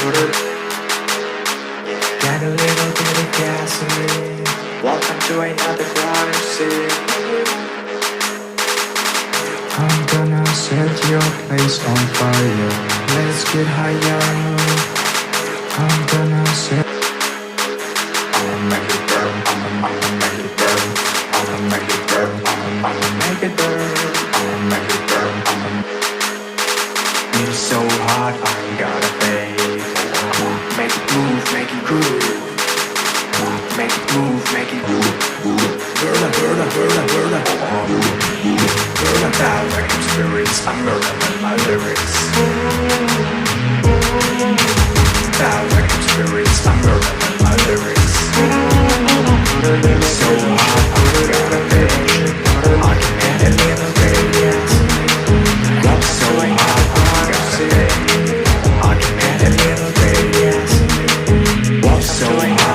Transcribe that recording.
Get a little bit of gasoline. Welcome to another crime scene. I'm gonna set your place on fire. Let's get higher. I'm gonna set. I'ma make it burn. I'ma make it burn. I'ma make it burn. I'ma make it burn. I'ma make it burn. It's so hot, I ain't gotta pay. Make it move, make it groove. Make it move, make it groove. Burn, burn, burn, burn. Burn down like spirits. I'm murdering my lyrics. Down like spirits. I'm murdering my lyrics. It's so hot, I ain't gotta pay. I can add a little radiance. It's so hot, I gotta pay. I can add a little radiance. It's so hot.